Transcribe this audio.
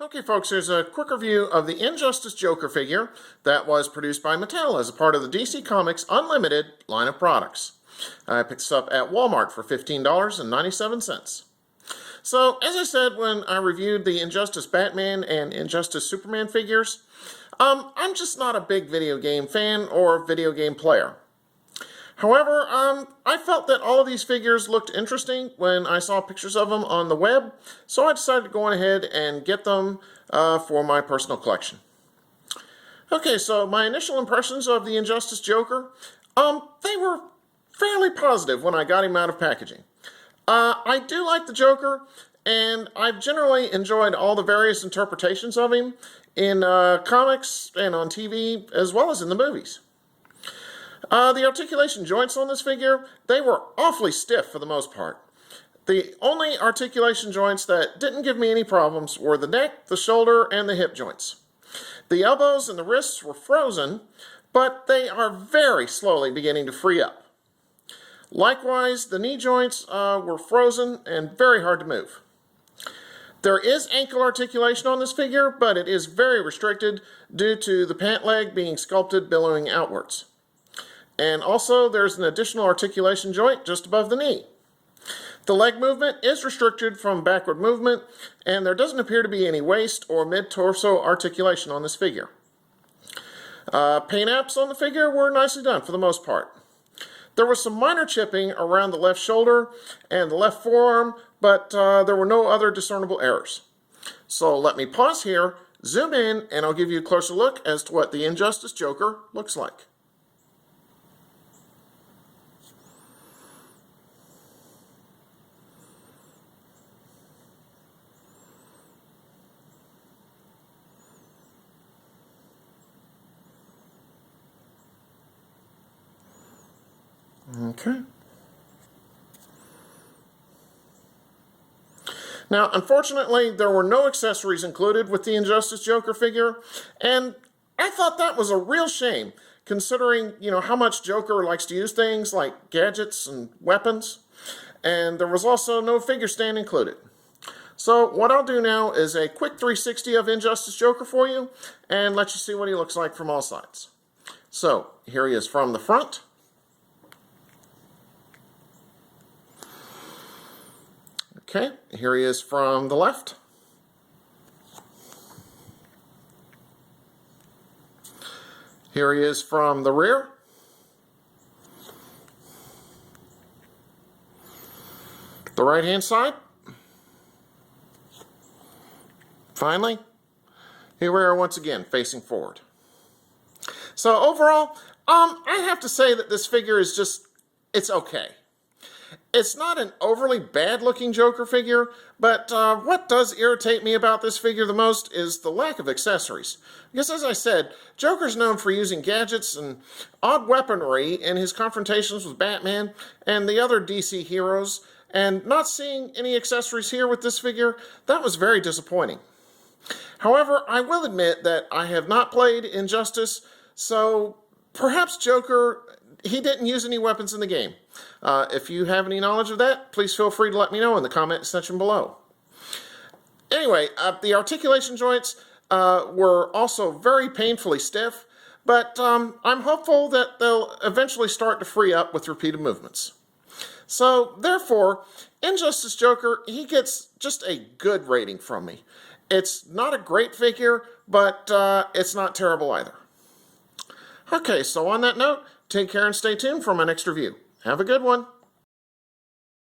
Okay, folks, here's a quick review of the Injustice Joker figure that was produced by Mattel as a part of the DC Comics Unlimited line of products. I picked this up at Walmart for $15.97. So, as I said when I reviewed the Injustice Batman and Injustice Superman figures, I'm just not a big video game fan or video game player. However, I felt that all of these figures looked interesting when I saw pictures of them on the web, so I decided to go ahead and get them for my personal collection. Okay, so my initial impressions of the Injustice Joker, they were fairly positive when I got him out of packaging. I do like the Joker, and I've generally enjoyed all the various interpretations of him in comics and on TV, as well as in the movies. The articulation joints on this figure, they were awfully stiff for the most part. The only articulation joints that didn't give me any problems were the neck, the shoulder, and the hip joints. The elbows and the wrists were frozen, but they are very slowly beginning to free up. Likewise, the knee joints were frozen and very hard to move. There is ankle articulation on this figure, but it is very restricted due to the pant leg being sculpted billowing outwards. And also, there's an additional articulation joint just above the knee. The leg movement is restricted from backward movement, and there doesn't appear to be any waist or mid-torso articulation on this figure. Paint apps on the figure were nicely done for the most part. There was some minor chipping around the left shoulder and the left forearm, but there were no other discernible errors. So let me pause here, zoom in, and I'll give you a closer look as to what the Injustice Joker looks like. Okay. Now, unfortunately, there were no accessories included with the Injustice Joker figure, and I thought that was a real shame, considering, how much Joker likes to use things like gadgets and weapons, and there was also no figure stand included. So what I'll do now is a quick 360 of Injustice Joker for you, and let you see what he looks like from all sides. So, here he is from the front. Okay, here he is from the left. Here he is from the rear. The right-hand side. Finally, here we are once again, facing forward. So overall, I have to say that this figure is it's okay. It's not an overly bad-looking Joker figure, but what does irritate me about this figure the most is the lack of accessories. Because as I said, Joker's known for using gadgets and odd weaponry in his confrontations with Batman and the other DC heroes, and not seeing any accessories here with this figure, that was very disappointing. However, I will admit that I have not played Injustice, so perhaps Joker, he didn't use any weapons in the game. If you have any knowledge of that, please feel free to let me know in the comment section below. Anyway, the articulation joints were also very painfully stiff, but I'm hopeful that they'll eventually start to free up with repeated movements. So, therefore, Injustice Joker, he gets just a good rating from me. It's not a great figure, but it's not terrible either. Okay, so on that note, take care and stay tuned for my next review. Have a good one.